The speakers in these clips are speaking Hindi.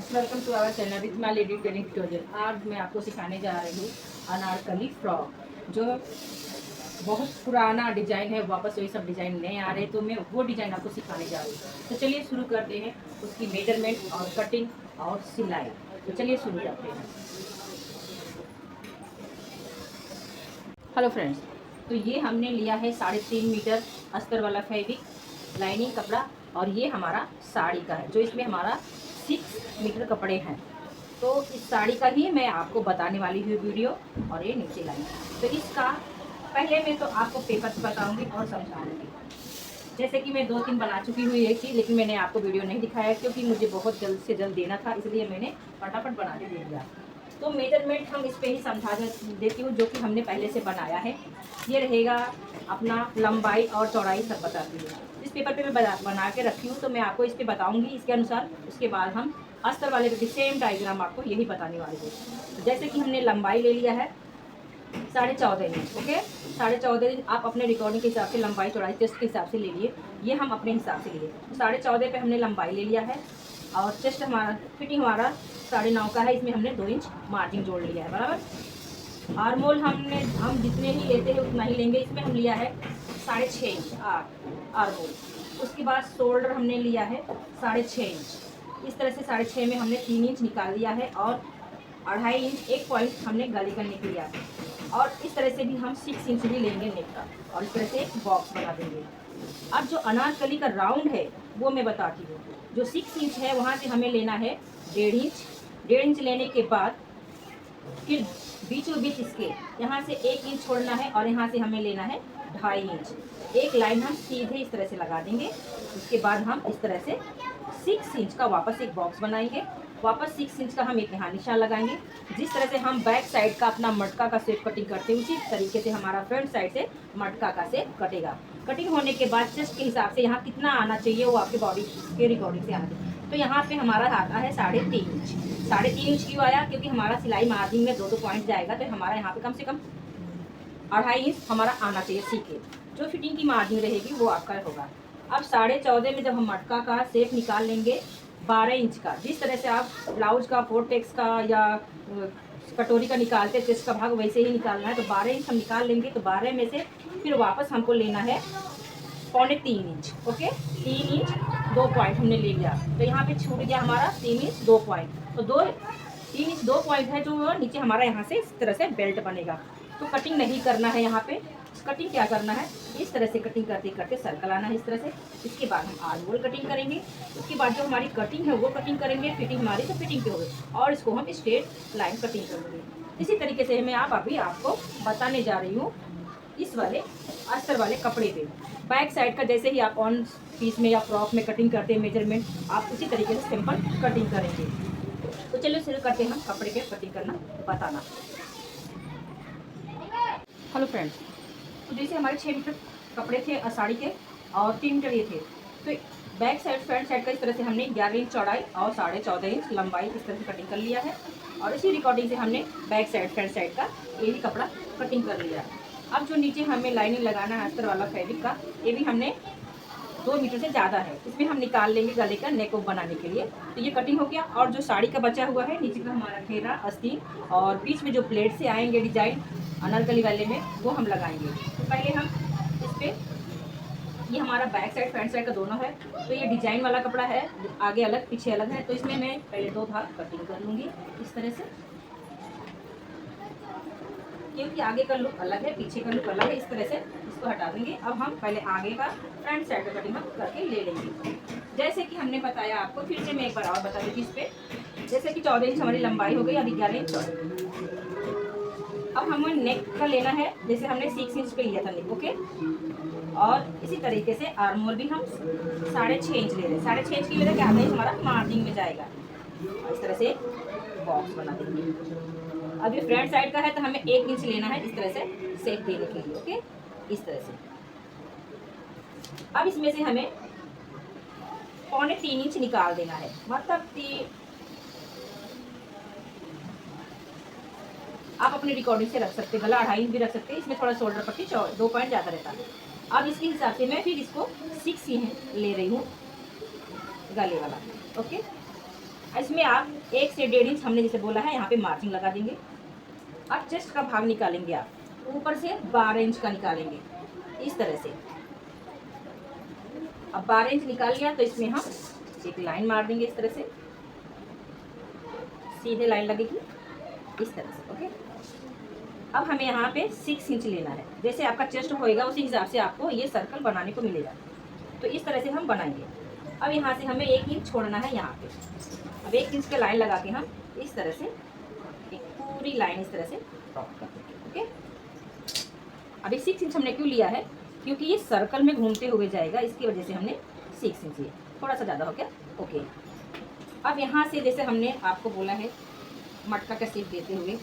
Friends, welcome to our channel with my lady training tutorial. आज मैं आपको सिखाने जा रही हूँ अनारकली फ्रॉक, जो बहुत पुराना डिजाइन है। वापस वही सब डिजाइन नए आ रहे हैं, तो मैं वो डिजाइन आपको सिखाने जा रही हूँ। तो चलिए शुरू करते हैं उसकी मेजरमेंट और कटिंग और सिलाई। तो चलिए शुरू करते हैं। हेलो फ्रेंड्स, तो ये हमने लिया है 3.5 मीटर अस्तर वाला फैब्रिक लाइनिंग कपड़ा, और ये हमारा साड़ी का है, जो इसमें हमारा 6 मीटर कपड़े हैं। तो इस साड़ी का ही मैं आपको बताने वाली हूँ वीडियो, और ये नीचे लाइन। तो इसका पहले मैं तो आपको पेपर्स बताऊंगी और समझाऊंगी। जैसे कि मैं 2-3 बना चुकी हुई एक चीज़, लेकिन मैंने आपको वीडियो नहीं दिखाया क्योंकि मुझे बहुत जल्द से जल्द देना था, इसलिए मैंने फटाफट बना के दे दिया। तो मेजरमेंट हम इस पे ही समझा देती हूँ, जो कि हमने पहले से बनाया है। ये रहेगा अपना लंबाई और चौड़ाई सब बताती हूँ। इस पेपर पे मैं बना के रखी हूँ, तो मैं आपको इस पे बताऊँगी इसके अनुसार। उसके बाद हम अस्तर वाले पे भी सेम डायग्राम आपको यही बताने वाली हूँ। जैसे कि हमने लंबाई ले लिया है 14.5 इंच। ओके, 14.5 इंच आप अपने रिकॉर्डिंग के हिसाब से लंबाई चौड़ाई चेस्ट के हिसाब से ले लिए। ये हम अपने हिसाब से लिए, तो 14.5 पे हमने लंबाई ले लिया है। और चेस्ट हमारा फिटिंग हमारा 9.5 का है, इसमें हमने 2 इंच मार्जिन जोड़ लिया है, बराबर। आर्मोल हम जितने ही लेते हैं उतना ही लेंगे। इसमें हम लिया है 6.5 इंच आर्मोल। उसके बाद शोल्डर हमने लिया है 6.5 इंच। इस तरह से 6.5 में हमने 3 इंच निकाल दिया है, और 2.5 इंच एक पॉइंट हमने गले करने के लिया है। और इस तरह से भी हम 6 इंच भी लेंगे नेक का, और इस तरह से एक बॉक्स बना देंगे। अब जो अनारकली का राउंड है वो मैं बताती हूँ। जो 6 इंच है वहाँ से हमें लेना है 1.5 इंच। 1.5 इंच लेने के बाद फिर बीचों बीच इसके यहाँ से 1 इंच छोड़ना है, और यहाँ से हमें लेना है 2.5 इंच। एक लाइन हम सीधे इस तरह से लगा देंगे। उसके बाद हम इस तरह से 6 इंच का वापस एक बॉक्स बनाएंगे। वापस 6 इंच का हम एक यहाँ निशान लगाएंगे। जिस तरह से हम बैक साइड का अपना मटका का शेप कटिंग करते हैं, उसी तरीके से हमारा फ्रंट साइड से मटका का शेप कटेगा। कटिंग होने के बाद चेस्ट के हिसाब से यहाँ कितना आना चाहिए वो आपके बॉडी के रिकॉर्डिंग से आना चाहिए। तो यहाँ पे हमारा आता है 3.5 इंच। 3.5 इंच क्यों आया? क्योंकि हमारा सिलाई मार्जिन में 2 पॉइंट जाएगा, तो हमारा यहाँ पे कम से कम 2.5 इंच हमारा आना चाहिए सीखे। जो फिटिंग की मार्जिन रहेगी वो आपका होगा। अब 14.5 में जब हम मटका का शेप निकाल लेंगे 12 इंच का, जिस तरह से आप ब्लाउज का, फोर्टेक्स का या कटोरी का निकालते चेस्ट का भाग, वैसे ही निकालना है। तो 12 इंच हम निकाल लेंगे। तो 12 में से फिर वापस हमको लेना है 3.25 इंच। ओके, 3 इंच 2 पॉइंट हमने ले लिया, तो यहाँ पे छूट गया हमारा 3 इंच 2 पॉइंट। तो 3 इंच 2 पॉइंट है, जो नीचे हमारा यहाँ से इस तरह से बेल्ट बनेगा। तो कटिंग नहीं करना है यहाँ पे। कटिंग क्या करना है, इस तरह से कटिंग करते करते सर्कल आना है इस तरह से। इसके बाद हम आर्मोल कटिंग करेंगे। उसके बाद जो हमारी कटिंग है वो कटिंग करेंगे। फिटिंग हमारी तो फिटिंग पे होगी, और इसको हम स्ट्रेट लाइन कटिंग करेंगे। इसी तरीके से मैं अभी आपको बताने जा रही हूँ इस वाले अस्तर वाले कपड़े पे। बैक साइड का जैसे ही आप ऑन पीस में या फ्रॉक में कटिंग करते हैं मेजरमेंट, आप उसी तरीके से सिंपल कटिंग करेंगे। तो चलिए शुरू करते हैं हम कपड़े पे कटिंग करना बताना। हेलो फ्रेंड्स, तो जैसे हमारे 6 मीटर कपड़े थे साड़ी के, और 3 मीटर ये थे। तो बैक साइड फ्रंट साइड का इस तरह से हमने 11 इंच चौड़ाई और 14.5 इंच लंबाई इस तरह से कटिंग कर लिया है। और इसी रिकॉर्डिंग से हमने बैक साइड फ्रंट साइड का ये भी कपड़ा कटिंग कर लिया है। अब जो नीचे हमें लाइनिंग लगाना है अस्तर वाला फैब्रिक का, ये भी हमने 2 मीटर से ज़्यादा है, इसमें हम निकाल लेंगे गले का नेक बनाने के लिए। तो ये कटिंग हो गया। और जो साड़ी का बचा हुआ है नीचे का हमारा घेरा अस्तीन, और बीच में जो प्लेट से आएंगे डिजाइन अनारकली वाले में, वो हम लगाएंगे। तो पहले हम इस पर, ये हमारा बैक साइड फ्रंट साइड का दोनों है। तो ये डिजाइन वाला कपड़ा है, आगे अलग पीछे अलग है। तो इसमें मैं पहले 2 भाग कटिंग कर लूँगी इस तरह से, क्योंकि आगे का लुक अलग है, पीछे का लुक अलग है। इस तरह से इसको हटा देंगे। अब हम पहले आगे का फ्रंट साइड का कटिंग हम करके ले लेंगे। जैसे कि हमने बताया आपको, फिर से मैं एक बार और बता देती इस पे। जैसे कि 14 इंच हमारी लंबाई हो गई, अभी 11 इंच चौड़ाई। अब हमें नेक का लेना है, जैसे हमने 6 इंच पे लिया था नेक। ओके, और इसी तरीके से आर्मोल भी हम 6.5 इंच ले रहे हैं। 6.5 इंच की वजह क्या आता है, हमारा मार्जिन में जाएगा। इस तरह से बॉक्स बना देंगे। अब ये फ्रंट साइड का है, तो हमें 1 इंच लेना है इस तरह से शेप देने के लिए। ओके, इस तरह से। अब इसमें से हमें 3.25 इंच निकाल देना है, मतलब आप अपनी रिकॉर्डिंग से रख सकते हैं, गला 2.5 इंच भी रख सकते हैं। इसमें थोड़ा शोल्डर पट्टी 2 पॉइंट ज़्यादा रहता है। अब इसके हिसाब से मैं फिर इसको 6 ले रही हूँ गले वाला। ओके, इसमें आप 1 से 1.5 इंच हमने जैसे बोला है यहाँ पे मार्जिन लगा देंगे। अब चेस्ट का भाग निकालेंगे आप, ऊपर से 12 इंच का निकालेंगे इस तरह से। अब 12 इंच निकाल लिया तो इसमें हम एक लाइन मार देंगे इस तरह से, सीधे लाइन लगेगी इस तरह से। ओके, अब हमें यहाँ पे 6 इंच लेना है। जैसे आपका चेस्ट होएगा उसी हिसाब से आपको ये सर्कल बनाने को मिलेगा। तो इस तरह से हम बनाएंगे। अब यहाँ से हमें 1 इंच छोड़ना है यहाँ पे। अब 1 इंच का लाइन लगा के हम इस तरह से एक पूरी लाइन इस तरह से ड्रॉ कर देंगे। ओके, अभी 6 इंच हमने क्यों लिया है, क्योंकि ये सर्कल में घूमते हुए जाएगा, इसकी वजह से हमने 6 इंच लिया, थोड़ा सा ज़्यादा हो गया। ओके, अब यहाँ से जैसे हमने आपको बोला है मटका का शेप देते हुए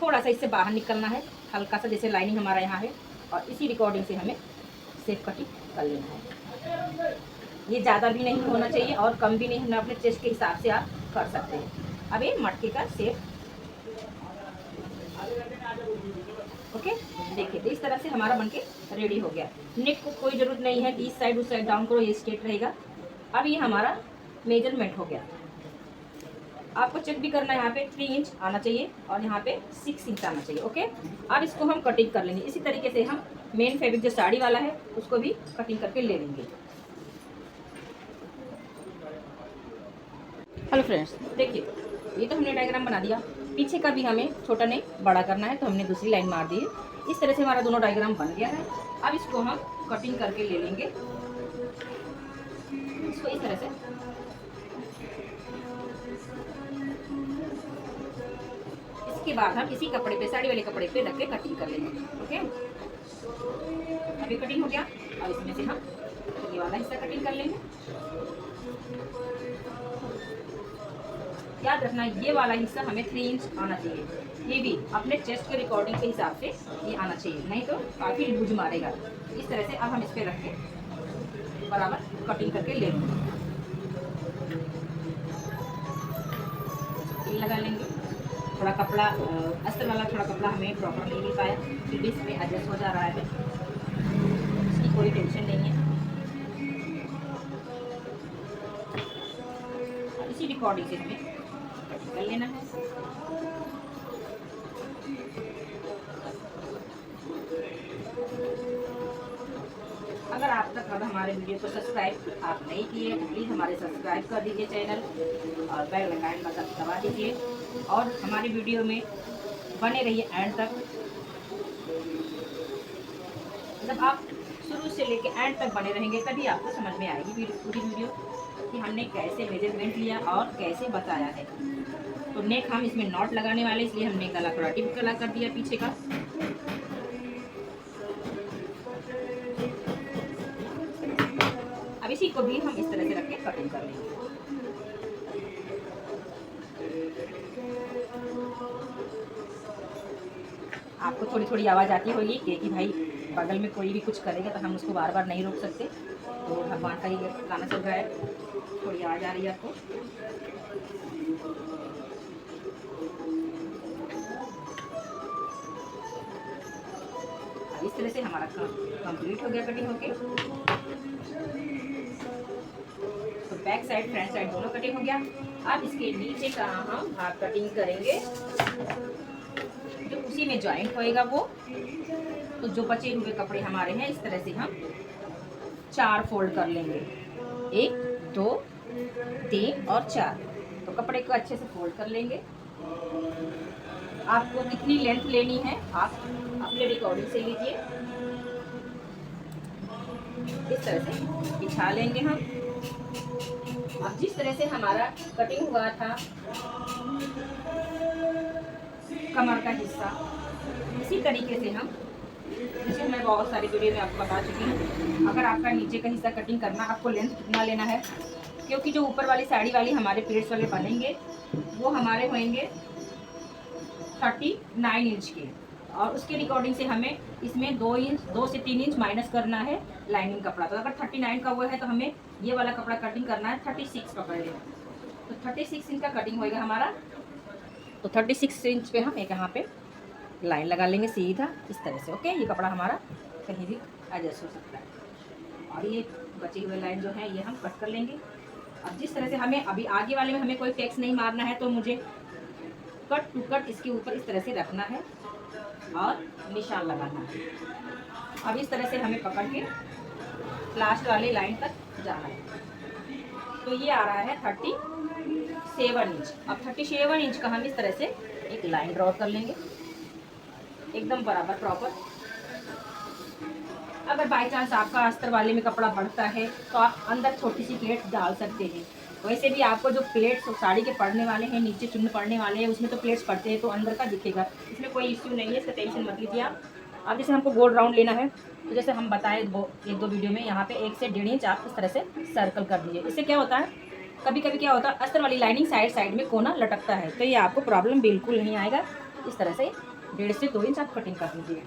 थोड़ा सा इससे बाहर निकलना है, हल्का सा जैसे लाइनिंग हमारा यहाँ है, और इसी रिकॉर्डिंग से हमें शेप कटिंग कर लेना है। ये ज़्यादा भी नहीं होना चाहिए और कम भी नहीं होना, अपने चेस्ट के हिसाब से आप कर सकते हैं। अब ये मटके का शेप, ओके, देखिए तो इस तरह से हमारा बनके रेडी हो गया। नेक को कोई ज़रूरत नहीं है कि इस साइड उस साइड डाउन करो, ये स्ट्रेट रहेगा। अब ये हमारा मेजरमेंट हो गया। आपको चेक भी करना है, यहाँ पे 3 इंच आना चाहिए और यहाँ पे 6 इंच आना चाहिए। ओके, अब इसको हम कटिंग कर लेंगे। इसी तरीके से हम मेन फैब्रिक जो साड़ी वाला है उसको भी कटिंग करके ले लेंगे। हेलो फ्रेंड्स, देखिए ये तो हमने डायग्राम बना दिया। पीछे का भी हमें छोटा नहीं बड़ा करना है, तो हमने दूसरी लाइन मार दी है। इस तरह से हमारा दोनों डायग्राम बन गया है। अब इसको हम कटिंग करके ले लेंगे। इसको इस तरह से इसके बाद हम इसी कपड़े पे, साड़ी वाले कपड़े पे रख के कटिंग कर लेंगे। ओके, अभी कटिंग हो गया। अब इसमें से हम ये वाला हिस्सा कटिंग कर लेंगे। याद रखना ये वाला हिस्सा हमें 3 इंच आना चाहिए। ये भी अपने चेस्ट के रिकॉर्डिंग के हिसाब से ये आना चाहिए, नहीं तो काफ़ी लूज मारेगा। इस तरह से अब हम इस पर रख के बराबर कटिंग करके ले लेंगे। ये लगा लेंगे। थोड़ा कपड़ा अस्तर वाला थोड़ा कपड़ा हमें प्रॉपर नहीं मिल पाया, क्योंकि इसमें एडजस्ट हो जा रहा है, इसकी कोई टेंशन नहीं है। इसी रिकॉर्डिंग से हमें कटिंग कर लेना है। अगर आप तक अब हमारे वीडियो को सब्सक्राइब आप नहीं किए तो प्लीज़ हमारे सब्सक्राइब कर दीजिए चैनल, और बेल आइकन बटन दबा दीजिए, और हमारी वीडियो में बने रहिए एंड तक। जब आप शुरू से लेके एंड तक बने रहेंगे तभी आपको समझ में आएगी पूरी वीडियो कि हमने कैसे मेजरमेंट लिया और कैसे बताया है। तो नेक हम इसमें नॉट लगाने वाले, इसलिए हमने गला थोड़ा टिप गला कर दिया पीछे का। अब इसी को भी हम इस तरह से रख के कटिंग कर लेंगे। आपको थोड़ी थोड़ी आवाज़ आती होगी कि भाई बगल में कोई भी कुछ करेगा तो हम उसको बार बार नहीं रोक सकते। तो भगवान का ये गाना चल रहा है, थोड़ी आवाज़ आ रही है आपको। इस तरह से हमारा कंप्लीट हो गया कटिंग होके। तो बैक साइड फ्रंट साइड दोनों कटिंग हो गया। अब इसके नीचे का हम भाग कटिंग करेंगे, जो उसी में जॉइंट होएगा वो। तो जो बचे हुए कपड़े हमारे हैं इस तरह से हम 4 फोल्ड कर लेंगे, 1 2 3 और 4। तो कपड़े को अच्छे से फोल्ड कर लेंगे। आपको कितनी लेंथ लेनी है आप अपने रिकॉर्डिंग से लीजिए। इस तरह से बिछा लेंगे हम। अब जिस तरह से हमारा कटिंग हुआ था कमर का हिस्सा, इसी तरीके से हम, जैसे मैं बहुत सारी वीडियो में आपको बता चुकी हूँ, अगर आपका नीचे का हिस्सा कटिंग करना, आपको लेंथ कितना लेना है, क्योंकि जो ऊपर वाली साड़ी वाली हमारे प्लेट्स वाले बनेंगे वो हमारे होंगे 39 इंच के, और उसके रिकॉर्डिंग से हमें इसमें 2 से 3 इंच माइनस करना है लाइनिंग कपड़ा। तो अगर 39 का हुआ है तो हमें ये वाला कपड़ा कटिंग करना है 36 पकड़ लेना। तो 36 इंच का कटिंग होएगा हमारा। तो 36 इंच पे हम एक यहाँ पे लाइन लगा लेंगे सीधा इस तरह से। ओके, ये कपड़ा हमारा कहीं भी एडजस्ट हो सकता है। और ये बची हुई लाइन जो है ये हम कट कर लेंगे। अब जिस तरह से हमें अभी आगे वाले में हमें कोई टैक्स नहीं मारना है, तो मुझे कट टू कट इसके ऊपर इस तरह से रखना है और निशान लगाना है। अब इस तरह से हमें पकड़ के लास्ट वाली लाइन तक जाना है। तो ये आ रहा है 37 इंच। अब 37 इंच का हम इस तरह से एक लाइन ड्रॉ कर लेंगे, एकदम बराबर प्रॉपर। अगर बाई चांस आपका अस्तर वाले में कपड़ा बढ़ता है तो आप अंदर छोटी सी प्लेट डाल सकते हैं। वैसे भी आपको जो प्लेट्स साड़ी के पड़ने वाले हैं, नीचे चुन्न पड़ने वाले हैं, उसमें तो प्लेट्स पड़ते हैं तो अंदर का दिखेगा, इसमें कोई इश्यू नहीं है, इसका टेंशन मत लीजिए आप। अब जैसे हमको गोल राउंड लेना है, तो जैसे हम बताए एक दो वीडियो में, यहाँ पे 1 से 1.5 इंच आप इस तरह से सर्कल कर दीजिए। इससे क्या होता है, कभी कभी क्या होता है अस्तर वाली लाइनिंग साइड में कोना लटकता है, तो ये आपको प्रॉब्लम बिल्कुल नहीं आएगा। इस तरह से 1.5 से 2 इंच आप कटिंग कर दीजिए।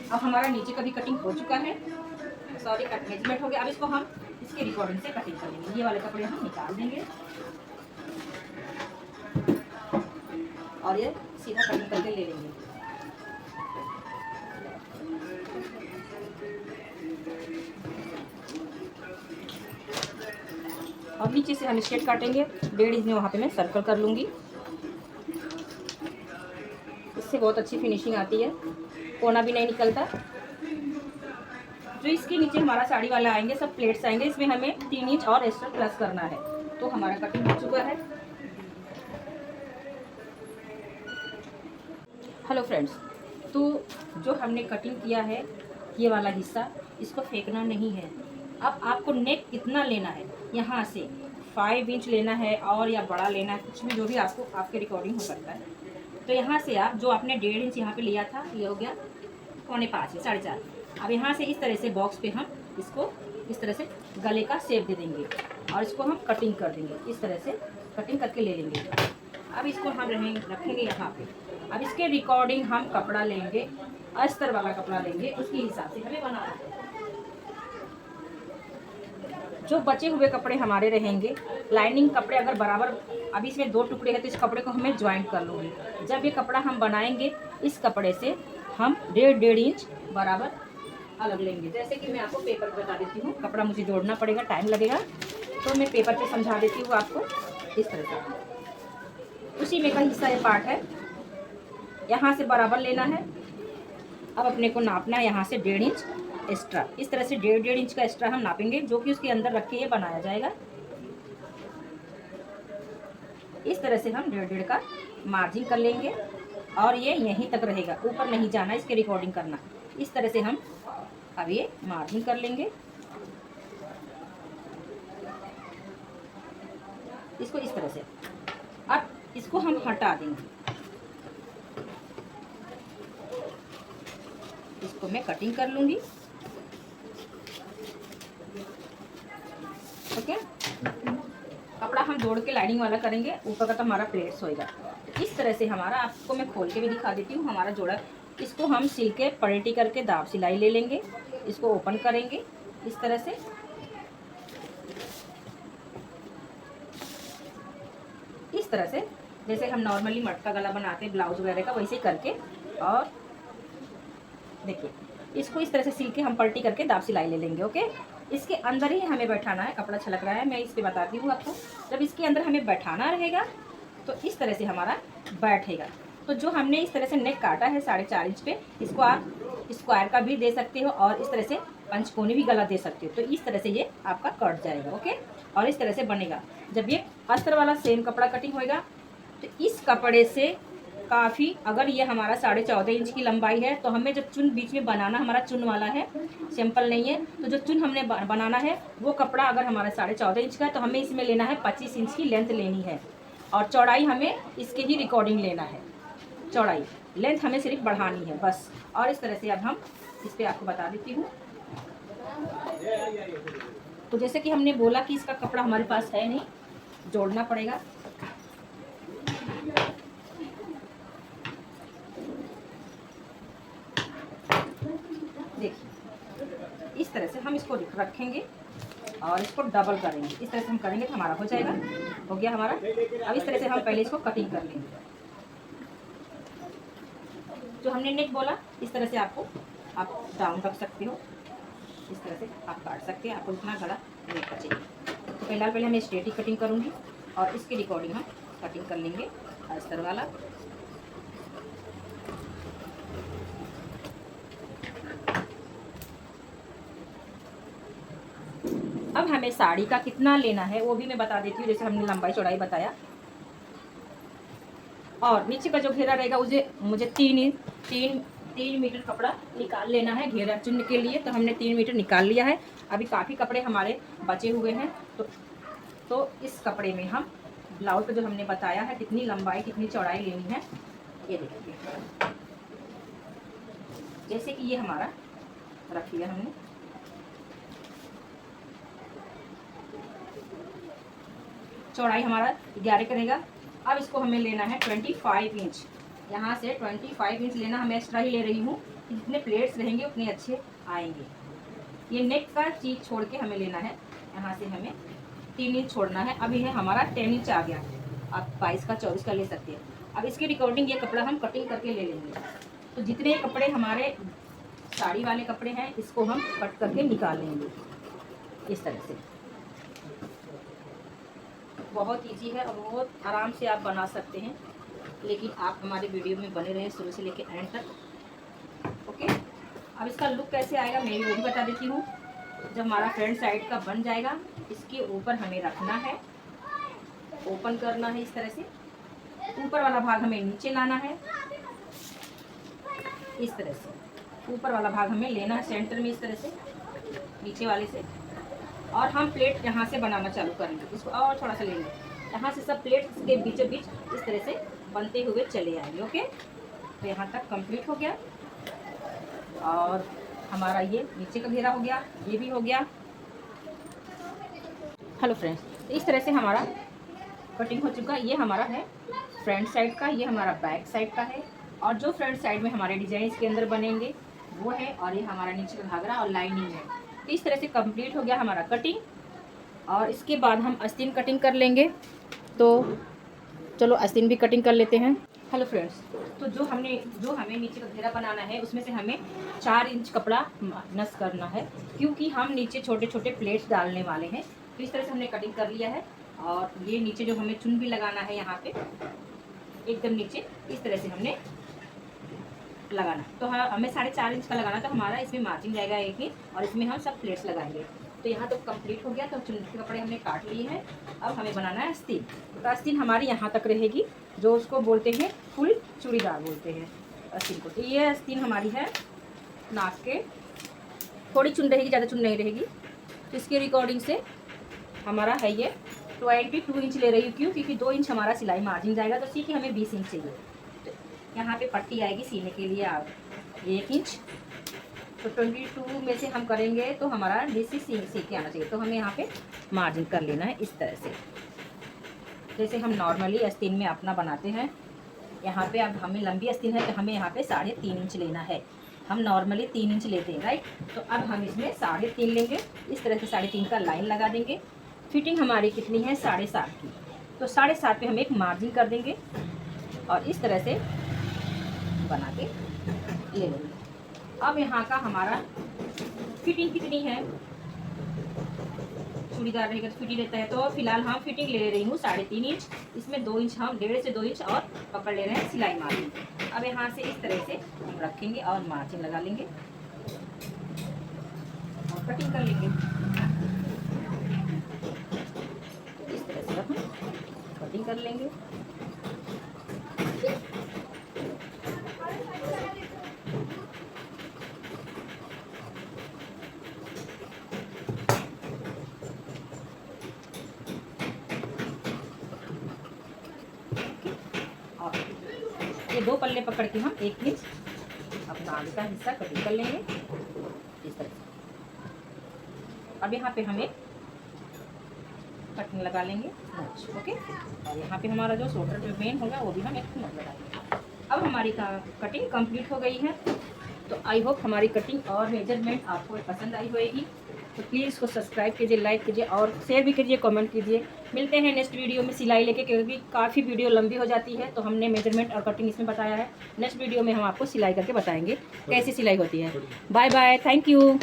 अब हमारा नीचे का भी कटिंग हो चुका है, सॉरी कट मेजरमेंट हो गया। अब इसको हम इसके रिकॉर्डिंग से कटिंग कर लेंगे। ये वाले कपड़े हम निकाल देंगे और ये सीधा कटिंग करके ले लेंगे। अब नीचे से हम स्ट्रेट काटेंगे, 1.5 इंच में वहाँ पे मैं सर्कल कर लूँगी। इससे बहुत अच्छी फिनिशिंग आती है, कोना भी नहीं निकलता। जो इसके नीचे हमारा साड़ी वाला आएंगे सब प्लेट्स आएंगे, इसमें हमें 3 इंच और एक्स्ट्रा प्लस करना है। तो हमारा कटिंग हो चुका है। हेलो फ्रेंड्स, तो जो हमने कटिंग किया है ये वाला हिस्सा, इसको फेंकना नहीं है। अब आपको नेक कितना लेना है, यहाँ से 5 इंच लेना है और या बड़ा लेना है, कुछ भी जो भी आपको आपके रिकॉर्डिंग हो सकता है। तो यहाँ से आप जो आपने 1.5 इंच यहाँ पे लिया था, ये हो गया 4.25 है, 4.5। अब यहाँ से इस तरह से बॉक्स पे हम इसको इस तरह से गले का शेप दे देंगे और इसको हम कटिंग कर देंगे। इस तरह से कटिंग करके ले लेंगे। अब इसको हम रखेंगे यहाँ पे। अब इसके रिकॉर्डिंग हम कपड़ा लेंगे, अस्तर वाला कपड़ा लेंगे, उसके हिसाब से हमें बनाना है। जो बचे हुए कपड़े हमारे रहेंगे, लाइनिंग कपड़े अगर बराबर, अभी इसमें 2 टुकड़े हैं तो इस कपड़े को हमें ज्वाइंट कर लूँगी। जब ये कपड़ा हम बनाएंगे, इस कपड़े से हम 1.5 इंच बराबर अलग लेंगे। जैसे कि मैं आपको पेपर बता देती हूँ, कपड़ा मुझे जोड़ना पड़ेगा, टाइम लगेगा, तो मैं पेपर पे समझा देती हूँ आपको। इस तरह से उसी में का हिस्सा ये पार्ट है, यहाँ से बराबर लेना है। अब अपने को नापना है यहाँ से 1.5 इंच एक्स्ट्रा। इस तरह से 1.5 इंच का एक्स्ट्रा हम नापेंगे, जो कि उसके अंदर रख के ये बनाया जाएगा। इस तरह से हम 1.5 का मार्जिन कर लेंगे और ये यहीं तक रहेगा, ऊपर नहीं जाना, इसके रिकॉर्डिंग करना। इस तरह से हम अब ये मार्जिन कर लेंगे, इसको इस तरह से। अब इसको हम हटा देंगे, इसको मैं कटिंग कर लूँगी। ओके, कपड़ा हम जोड़ के लाइनिंग वाला करेंगे, ऊपर का तो हमारा प्लेट्स होएगा। तो इस तरह से हमारा, आपको मैं खोल के भी दिखा देती हूँ, हमारा जोड़ा। इसको हम सिल के पलटी करके दाब सिलाई ले लेंगे, इसको ओपन करेंगे इस तरह से। इस तरह से जैसे हम नॉर्मली मटका गला बनाते हैं ब्लाउज वगैरह का, वैसे करके, और देखिए इसको इस तरह से सिल के हम पलटी करके दाब सिलाई ले लेंगे। ओके, इसके अंदर ही हमें बैठाना है। कपड़ा छलक रहा है, मैं इस पर बताती हूँ आपको। जब इसके अंदर हमें बैठाना रहेगा तो इस तरह से हमारा बैठेगा। तो जो हमने इस तरह से नेक काटा है 4.5 इंच पे, इसको आप स्क्वायर का भी दे सकते हो और इस तरह से पंचकोनी भी गला दे सकते हो। तो इस तरह से ये आपका कट जाएगा। ओके, और इस तरह से बनेगा। जब ये अस्तर वाला सेम कपड़ा कटिंग होएगा तो इस कपड़े से काफ़ी, अगर ये हमारा 14.5 इंच की लंबाई है, तो हमें जब चुन बीच में बनाना, हमारा चुन वाला है, सिंपल नहीं है, तो जो चुन हमने बनाना है वो कपड़ा अगर हमारा 14.5 इंच का है तो हमें इसमें लेना है 25 इंच की लेंथ लेनी है, और चौड़ाई हमें इसके ही रिकॉर्डिंग लेना है। चौड़ाई, लेंथ हमें सिर्फ बढ़ानी है बस। और इस तरह से अब हम इस पर आपको बता देती हूँ। तो जैसे कि हमने बोला कि इसका कपड़ा हमारे पास है नहीं, जोड़ना पड़ेगा। देखिए इस तरह से हम इसको रखेंगे और इसको डबल करेंगे। इस तरह से हम करेंगे तो हमारा हो जाएगा, हो गया हमारा। अब इस तरह से हम पहले इसको कटिंग कर लेंगे। जो हमने नेक बोला, इस तरह से आपको आप डाउन रख सकते हो, इस तरह से आप काट सकते हैं, आपको इतना गला नेक का चाहिए। तो फिलहाल पहले मैं स्ट्रेट ही कटिंग करूँगी और इसके रिकॉर्डिंग हम कटिंग कर लेंगे अस्तर वाला। अब हमें साड़ी का कितना लेना है वो भी मैं बता देती हूँ, जैसे हमने लंबाई चौड़ाई बताया। और नीचे का जो घेरा रहेगा मुझे 3 मीटर कपड़ा निकाल लेना है घेरा चुनने के लिए। तो हमने 3 मीटर निकाल लिया है। अभी काफ़ी कपड़े हमारे बचे हुए हैं, तो इस कपड़े में हम ब्लाउज का जो हमने बताया है कितनी लंबाई कितनी चौड़ाई लेनी है, ये देखिए। जैसे कि ये हमारा रख लिया हमने, चौड़ाई हमारा 11 का रहेगा। अब इसको हमें लेना है 25 इंच। यहाँ से 25 इंच लेना, हमें एक्स्ट्रा ही ले रही हूँ, जितने प्लेट्स रहेंगे उतने अच्छे आएंगे। ये नेक का चीज़ छोड़ के हमें लेना है, यहाँ से हमें 3 इंच छोड़ना है। अभी है हमारा 10 इंच आ गया, आप 22 का 24 का ले सकते हैं। अब इसके रिकॉर्डिंग ये कपड़ा हम कटिंग करके ले लेंगे। तो जितने कपड़े हमारे साड़ी वाले कपड़े हैं इसको हम कट करके निकाल लेंगे इस तरह से। बहुत इजी है और बहुत आराम से आप बना सकते हैं, लेकिन आप हमारे वीडियो में बने रहें शुरू से लेकर एंड तक। ओके, अब इसका लुक कैसे आएगा मैं वो भी बता देती हूँ। जब हमारा फ्रंट साइड का बन जाएगा, इसके ऊपर हमें रखना है, ओपन करना है इस तरह से। ऊपर वाला भाग हमें नीचे लाना है इस तरह से। ऊपर वाला भाग हमें लेना है सेंटर में इस तरह से, नीचे वाले से। और हम प्लेट यहाँ से बनाना चालू करेंगे, इसको और थोड़ा सा लेंगे, यहाँ से सब प्लेट्स के बीचों बीच इस तरह से बनते हुए चले आएंगे। ओके, तो यहाँ तक कंप्लीट हो गया। और हमारा ये नीचे का घेरा हो गया, ये भी हो गया। हेलो फ्रेंड्स, इस तरह से हमारा कटिंग हो चुका है। ये हमारा है फ्रंट साइड का, ये हमारा बैक साइड का है। और जो फ्रंट साइड में हमारे डिजाइन इसके अंदर बनेंगे वो है, और ये हमारा नीचे का घाघरा और लाइनिंग है। तो इस तरह से कंप्लीट हो गया हमारा कटिंग। और इसके बाद हम आस्तीन कटिंग कर लेंगे। तो चलो आस्तीन भी कटिंग कर लेते हैं। हेलो फ्रेंड्स, तो जो हमें नीचे का घेरा बनाना है उसमें से हमें 4 इंच कपड़ा माइनस करना है, क्योंकि हम नीचे छोटे छोटे प्लेट्स डालने वाले हैं। तो इस तरह से हमने कटिंग कर लिया है। और ये नीचे जो हमें चुन भी लगाना है, यहाँ पे एकदम नीचे इस तरह से हमने लगाना। तो हमें 4.5 इंच का लगाना, तो हमारा इसमें मार्जिन जाएगा 1 इंच, और इसमें हम सब प्लेट्स लगाएंगे। तो यहाँ तो कंप्लीट हो गया। तो चुन के कपड़े हमने काट लिए हैं। अब हमें बनाना है आस्तीन। तो आस्तीन हमारी यहाँ तक रहेगी, जो उसको बोलते हैं फुल चूड़ीदार बोलते हैं आस्तीन को। तो ये आस्तीन हमारी है नाक के, थोड़ी चुन रहेगी, ज़्यादा चुन नहीं रहेगी। तो इसके रिकॉर्डिंग से हमारा है ये 22 इंच ले रही हूँ। क्यों? क्योंकि 2 इंच हमारा सिलाई मार्जिन जाएगा, तो सीखिए हमें 20 इंच चाहिए। तो यहाँ पे पट्टी आएगी सीने के लिए आप 1 इंच। तो 22 में से हम करेंगे तो हमारा 20 सीख के आना चाहिए। तो हमें यहाँ पे मार्जिन कर लेना है इस तरह से, जैसे हम नॉर्मली आस्तीन में अपना बनाते हैं। यहाँ पे अब हमें लंबी आस्तीन है तो हमें यहाँ पे 3.5 इंच लेना है। हम नॉर्मली 3 इंच लेते हैं, राइट। तो अब हम इसमें 3.5 लेंगे, इस तरह से 3.5 का लाइन लगा देंगे। फिटिंग हमारी कितनी है 7.5 की, तो 7.5 पे हम एक मार्जिन कर देंगे और इस तरह से बना के ले लेंगे। अब यहाँ का हमारा फिटिंग कितनी है, चूड़ीदार रहेगा तो फिटिंग रहता है। तो फिलहाल हम फिटिंग ले रही हूँ 3.5 इंच। इसमें 2 इंच हम 1.5 से 2 इंच और पकड़ ले रहे हैं सिलाई मार्जिन। अब यहाँ से इस तरह से हम रखेंगे और मार्जिन लगा लेंगे और कटिंग कर लेंगे। इस तरह से हम कटिंग कर लेंगे। ये 2 पल्ले पकड़ के हम 1 इंच अपना आगे का हिस्सा कटिंग कर लेंगे इस तरह से। अब यहाँ पे हमें कटिंग लगा लेंगे नोच, ओके। और यहाँ पे हमारा जो शोल्डर पे मेन होगा वो भी हम एक नोच लगाएंगे। अब हमारी कटिंग कंप्लीट हो गई है। तो आई होप हमारी कटिंग और मेजरमेंट आपको पसंद आई होगी। तो प्लीज़ इसको सब्सक्राइब कीजिए, लाइक कीजिए और शेयर भी कीजिए, कमेंट कीजिए। मिलते हैं नेक्स्ट वीडियो में सिलाई लेके, क्योंकि काफ़ी वीडियो लंबी हो जाती है। तो हमने मेजरमेंट और कटिंग इसमें बताया है। नेक्स्ट वीडियो में हम आपको सिलाई करके बताएंगे कैसी सिलाई होती है। Bye bye, thank you.